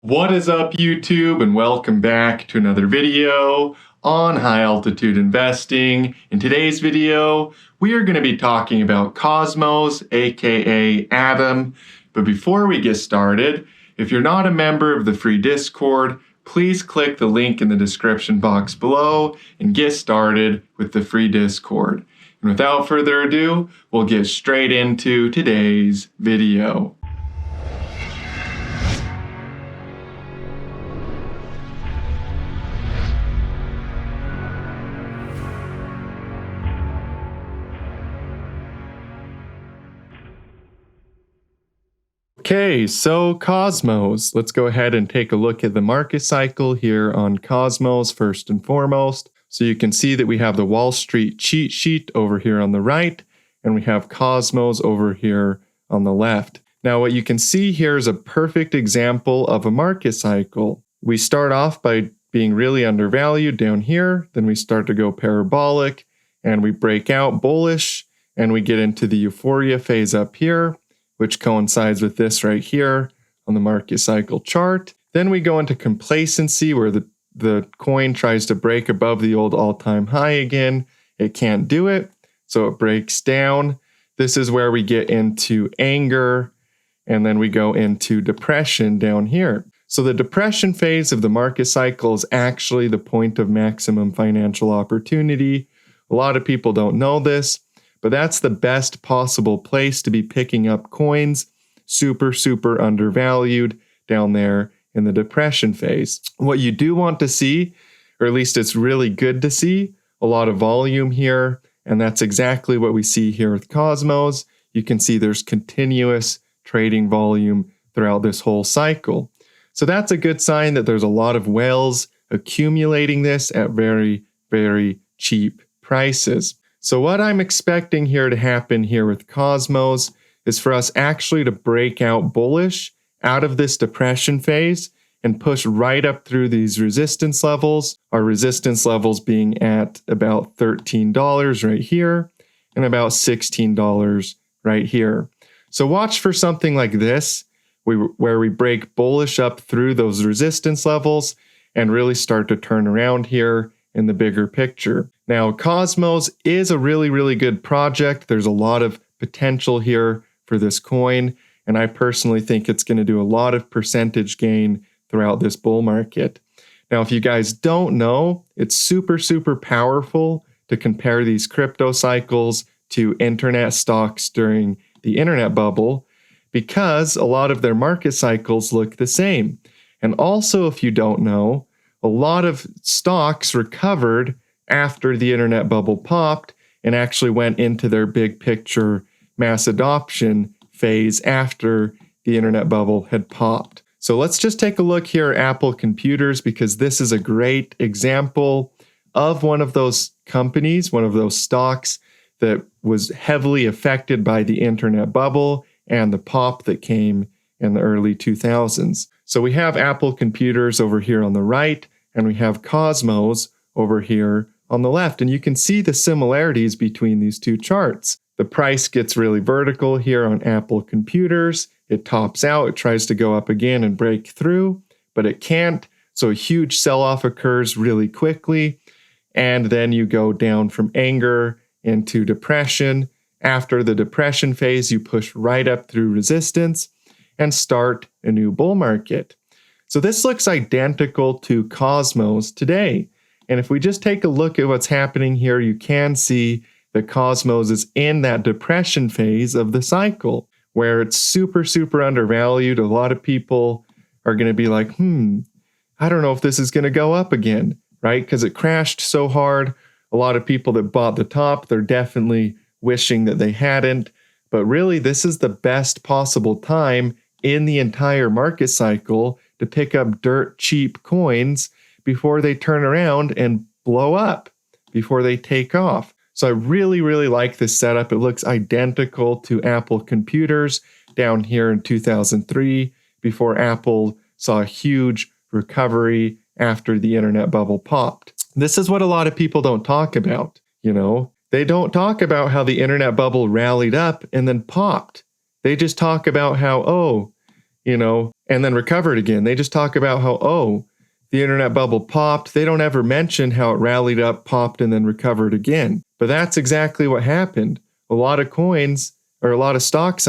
What is up, YouTube, and welcome back to another video on high altitude investing. In today's video, we are going to be talking about Cosmos, aka Atom. But before we get started, if you're not a member of the free Discord, please click the link in the description box below and get started with the free Discord. And without further ado, we'll get straight into today's video. Okay, so Cosmos. Let's go ahead and take a look at the market cycle here on Cosmos first and foremost. So you can see that we have the Wall Street cheat sheet over here on the right, and we have Cosmos over here on the left. Now what you can see here is a perfect example of a market cycle. We start off by being really undervalued down here, then we start to go parabolic, and we break out bullish, and we get into the euphoria phase up here, which coincides with this right here on the market cycle chart. Then we go into complacency where the coin tries to break above the old all-time high again. It can't do it, so it breaks down. This is where we get into anger, and then we go into depression down here. So the depression phase of the market cycle is actually the point of maximum financial opportunity. A lot of people don't know this, but that's the best possible place to be picking up coins, super undervalued down there in the depression phase. What you do want to see, or at least it's really good to see, a lot of volume here, and that's exactly what we see here with Cosmos. You can see there's continuous trading volume throughout this whole cycle. So that's a good sign that there's a lot of whales accumulating this at very cheap prices. So what I'm expecting here to happen here with Cosmos is for us actually to break out bullish out of this depression phase and push right up through these resistance levels, our resistance levels being at about $13 right here and about $16 right here. So watch for something like this, where we break bullish up through those resistance levels and really start to turn around here in the bigger picture. Now, Cosmos is a really good project. There's a lot of potential here for this coin, and I personally think it's going to do a lot of percentage gain throughout this bull market. Now, if you guys don't know, it's super powerful to compare these crypto cycles to internet stocks during the internet bubble, because a lot of their market cycles look the same. And also, if you don't know, a lot of stocks recovered after the internet bubble popped and actually went into their big picture mass adoption phase after the internet bubble had popped. So let's just take a look here at Apple Computers, because this is a great example of one of those companies, one of those stocks that was heavily affected by the internet bubble and the pop that came in the early 2000s. So we have Apple Computers over here on the right, and we have Cosmos over here on the left. And you can see the similarities between these two charts. The price gets really vertical here on Apple Computers. It tops out, it tries to go up again and break through, but it can't. So a huge sell-off occurs really quickly. And then you go down from anger into depression. After the depression phase, you push right up through resistance and start a new bull market. So this looks identical to Cosmos today. And if we just take a look at what's happening here, you can see that Cosmos is in that depression phase of the cycle, where it's super undervalued. A lot of people are going to be like, I don't know if this is going to go up again, right? Because it crashed so hard. A lot of people that bought the top, they're definitely wishing that they hadn't. But really, this is the best possible time in the entire market cycle to pick up dirt cheap coins before they turn around and blow up, before they take off. So I really like this setup. It looks identical to Apple Computers down here in 2003, before Apple saw a huge recovery after the internet bubble popped. This is what a lot of people don't talk about, They don't talk about how the internet bubble rallied up and then popped. They just talk about how, and then recovered again. They just talk about how, oh, the internet bubble popped. They don't ever mention how it rallied up, popped, and then recovered again. But that's exactly what happened. A lot of coins, or a lot of stocks,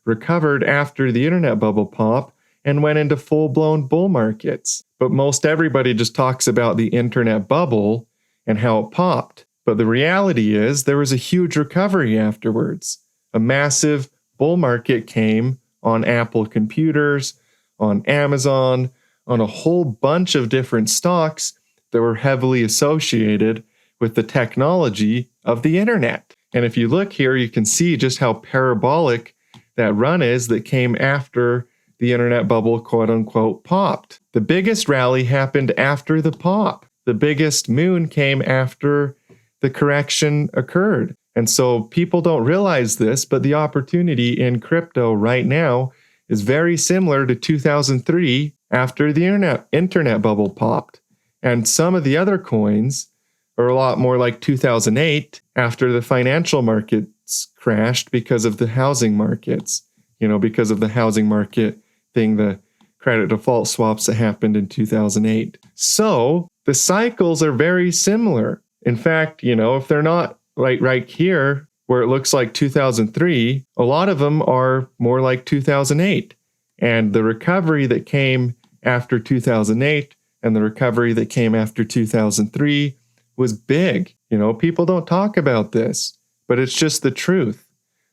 recovered after the internet bubble pop and went into full-blown bull markets. But most everybody just talks about the internet bubble and how it popped. But the reality is there was a huge recovery afterwards. A massive bull market came on Apple computers, on Amazon, on a whole bunch of different stocks that were heavily associated with the technology of the internet. And if you look here, you can see just how parabolic that run is that came after the internet bubble, quote unquote, popped. The biggest rally happened after the pop. The biggest moon came after the correction occurred. And so people don't realize this, but the opportunity in crypto right now is very similar to 2003 after the internet bubble popped. And some of the other coins are a lot more like 2008 after the financial markets crashed because of the housing markets, because of the housing market thing, the credit default swaps that happened in 2008. So the cycles are very similar. In fact, if they're not right here where it looks like 2003, a lot of them are more like 2008. And the recovery that came after 2008 and the recovery that came after 2003 was big. People don't talk about this, but it's just the truth.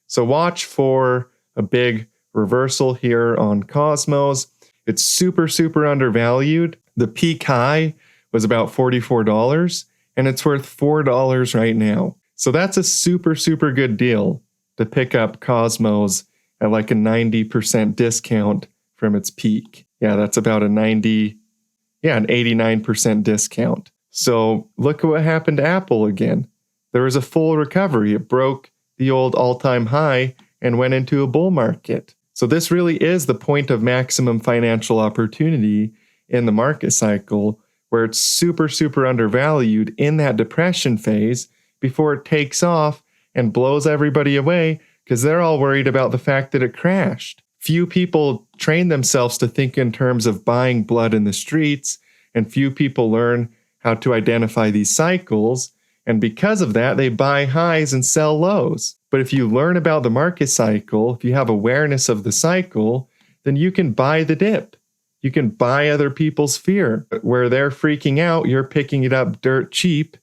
So watch for a big reversal here on Cosmos. It's super, super undervalued. The peak high was about $44 and it's worth $4 right now. So that's a super, super good deal to pick up Cosmos at like a 90% discount from its peak. Yeah, that's about an 89% discount. So look at what happened to Apple again. There was a full recovery. It broke the old all-time high and went into a bull market. So this really is the point of maximum financial opportunity in the market cycle, where it's super, super undervalued in that depression phase before it takes off and blows everybody away because they're all worried about the fact that it crashed. Few people train themselves to think in terms of buying blood in the streets, and few people learn how to identify these cycles. And because of that, they buy highs and sell lows. But if you learn about the market cycle, if you have awareness of the cycle, then you can buy the dip. You can buy other people's fear. Where they're freaking out, you're picking it up dirt cheap,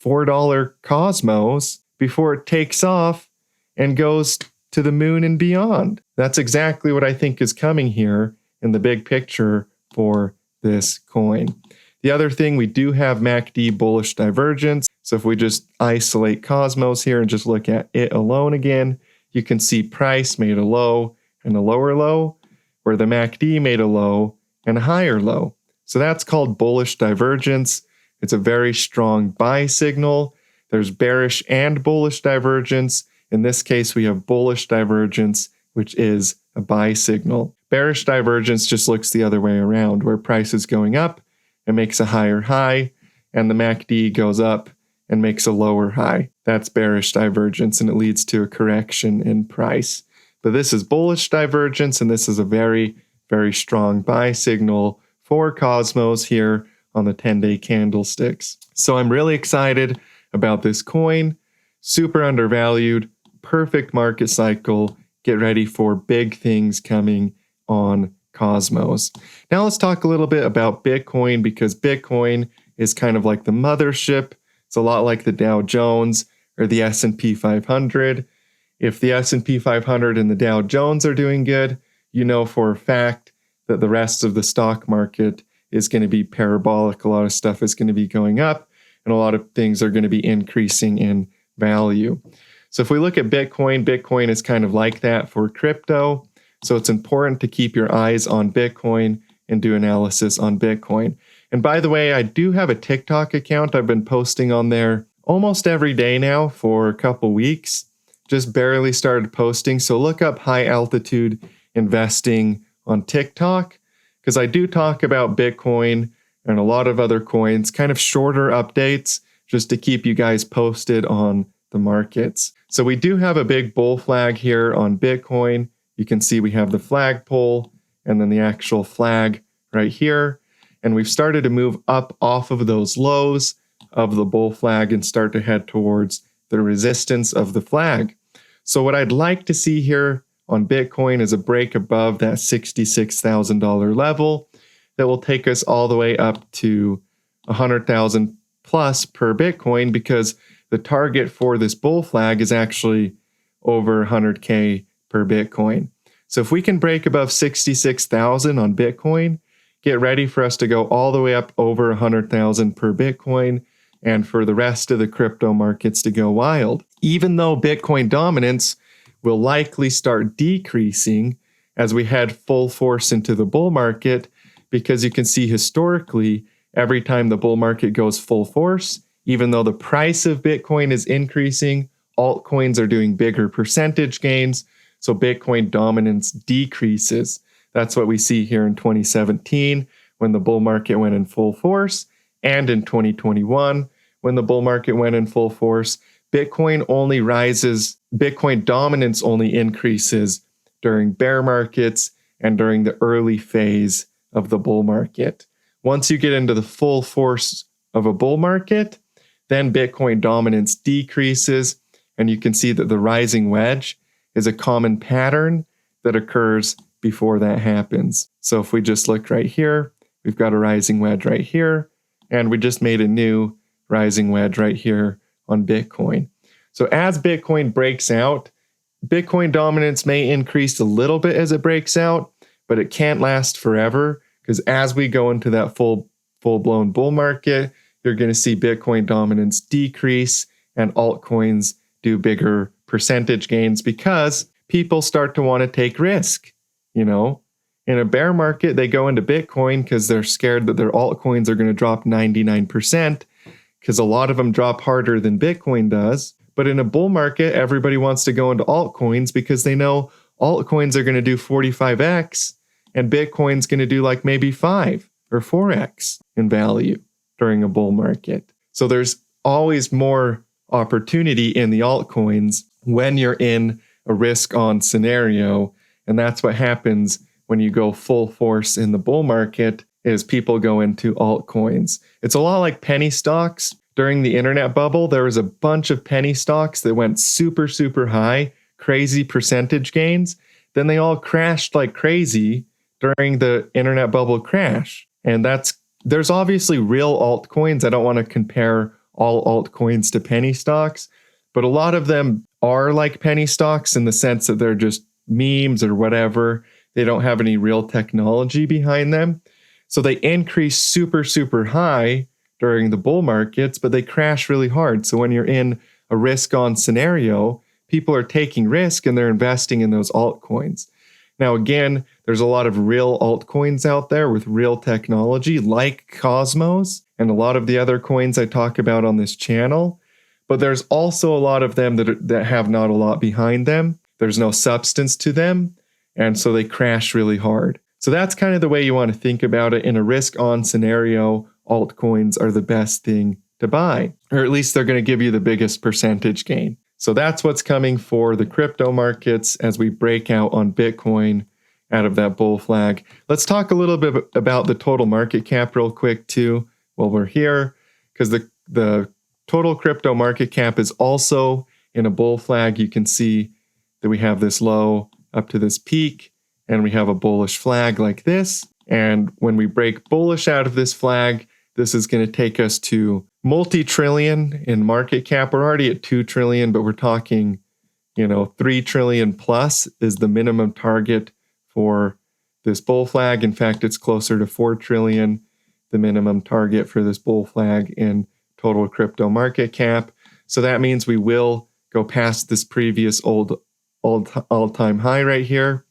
$4 Cosmos, before it takes off and goes to the moon and beyond. That's exactly what I think is coming here in the big picture for this coin. The other thing, we do have MACD bullish divergence. So if we just isolate Cosmos here and just look at it alone again, you can see price made a low and a lower low, where the MACD made a low and a higher low. So that's called bullish divergence. It's a very strong buy signal. There's bearish and bullish divergence. In this case, we have bullish divergence, which is a buy signal. Bearish divergence just looks the other way around, where price is going up and makes a higher high, and the MACD goes up and makes a lower high. That's bearish divergence, and it leads to a correction in price. But this is bullish divergence, and this is a very, very strong buy signal for Cosmos here on the 10-day candlesticks. So I'm really excited about this coin. Super undervalued, perfect market cycle. Get ready for big things coming on Cosmos. Now let's talk a little bit about Bitcoin, because Bitcoin is kind of like the mothership. It's a lot like the Dow Jones or the S&P 500. If the S&P 500 and the Dow Jones are doing good, you know for a fact that the rest of the stock market is going to be parabolic. A lot of stuff is going to be going up, and a lot of things are going to be increasing in value. So if we look at Bitcoin, Bitcoin is kind of like that for crypto. So it's important to keep your eyes on Bitcoin and do analysis on Bitcoin. And by the way, I do have a TikTok account. I've been posting on there almost every day now for a couple weeks. Just barely started posting. So look up high altitude investing on TikTok, because I do talk about Bitcoin and a lot of other coins, kind of shorter updates just to keep you guys posted on the markets. So we do have a big bull flag here on Bitcoin. You can see we have the flagpole and then the actual flag right here. And we've started to move up off of those lows of the bull flag and start to head towards the resistance of the flag. So what I'd like to see here on Bitcoin is a break above that $66,000 level that will take us all the way up to 100,000 plus per Bitcoin, because the target for this bull flag is actually over 100K per Bitcoin. So if we can break above 66,000 on Bitcoin, get ready for us to go all the way up over 100,000 per Bitcoin, and for the rest of the crypto markets to go wild. Even though Bitcoin dominance will likely start decreasing as we head full force into the bull market, because you can see historically, every time the bull market goes full force, even though the price of Bitcoin is increasing, altcoins are doing bigger percentage gains, so Bitcoin dominance decreases. That's what we see here in 2017 when the bull market went in full force, and in 2021 when the bull market went in full force. Bitcoin only rises, Bitcoin dominance only increases during bear markets and during the early phase of the bull market. Once you get into the full force of a bull market, then Bitcoin dominance decreases, and you can see that the rising wedge is a common pattern that occurs before that happens. So if we just look right here, we've got a rising wedge right here, and we just made a new rising wedge right here on Bitcoin. So as Bitcoin breaks out, Bitcoin dominance may increase a little bit as it breaks out, but it can't last forever, because as we go into that full-blown bull market, you're going to see Bitcoin dominance decrease and altcoins do bigger percentage gains because people start to want to take risk. You know, in a bear market, they go into Bitcoin because they're scared that their altcoins are going to drop 99%, because a lot of them drop harder than Bitcoin does. But in a bull market, everybody wants to go into altcoins because they know altcoins are going to do 45x and Bitcoin's going to do like maybe 5 or 4x in value during a bull market. So there's always more opportunity in the altcoins when you're in a risk-on scenario. And that's what happens when you go full force in the bull market, is people go into altcoins. It's a lot like penny stocks. During the internet bubble, there was a bunch of penny stocks that went super, super high, crazy percentage gains. Then they all crashed like crazy during the internet bubble crash. And there's obviously real altcoins. I don't want to compare all altcoins to penny stocks, but a lot of them are like penny stocks in the sense that they're just memes or whatever. They don't have any real technology behind them. So they increase super, super high during the bull markets, but they crash really hard. So when you're in a risk-on scenario, people are taking risk and they're investing in those altcoins. Now, again, there's a lot of real altcoins out there with real technology like Cosmos and a lot of the other coins I talk about on this channel. But there's also a lot of them that have not a lot behind them. There's no substance to them. And so they crash really hard. So that's kind of the way you want to think about it. In a risk-on scenario, altcoins are the best thing to buy, or at least they're going to give you the biggest percentage gain. So that's what's coming for the crypto markets as we break out on Bitcoin out of that bull flag. Let's talk a little bit about the total market cap real quick too while we're here, because the total crypto market cap is also in a bull flag. You can see that we have this low up to this peak, and we have a bullish flag like this. And when we break bullish out of this flag, this is going to take us to multi-trillion in market cap. We're already at 2 trillion, but we're talking, 3 trillion plus is the minimum target for this bull flag. In fact, it's closer to 4 trillion, the minimum target for this bull flag in total crypto market cap. So that means we will go past this previous all-time high right here,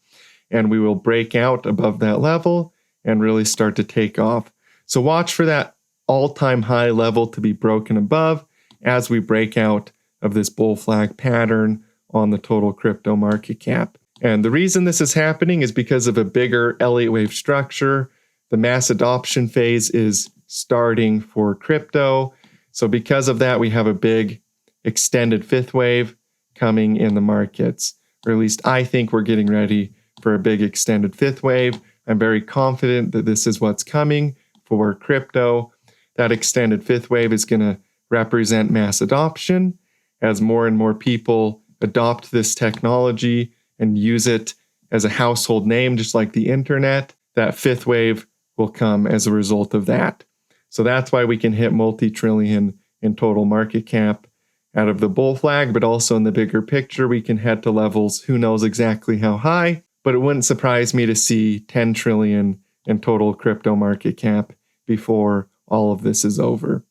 and we will break out above that level and really start to take off. So watch for that all-time high level to be broken above as we break out of this bull flag pattern on the total crypto market cap. And the reason this is happening is because of a bigger Elliott wave structure. The mass adoption phase is starting for crypto. So because of that, we have a big extended fifth wave coming in the markets, or at least I think we're getting ready for a big extended fifth wave. I'm very confident that this is what's coming for crypto. That extended fifth wave is going to represent mass adoption as more and more people adopt this technology and use it as a household name, just like the internet. That fifth wave will come as a result of that. So that's why we can hit multi-trillion in total market cap out of the bull flag, but also in the bigger picture, we can head to levels, who knows exactly how high, but it wouldn't surprise me to see 10 trillion in total crypto market cap before all of this is over.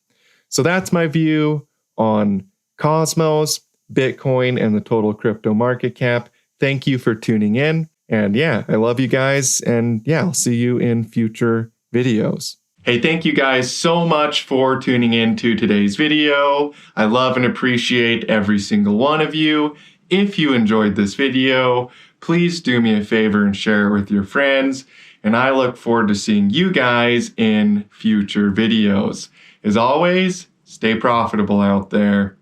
So that's my view on Cosmos, Bitcoin, and the total crypto market cap. Thank you for tuning in. And yeah, I love you guys. And yeah, I'll see you in future videos. Hey, thank you guys so much for tuning in to today's video. I love and appreciate every single one of you. If you enjoyed this video, please do me a favor and share it with your friends. And I look forward to seeing you guys in future videos. As always, stay profitable out there.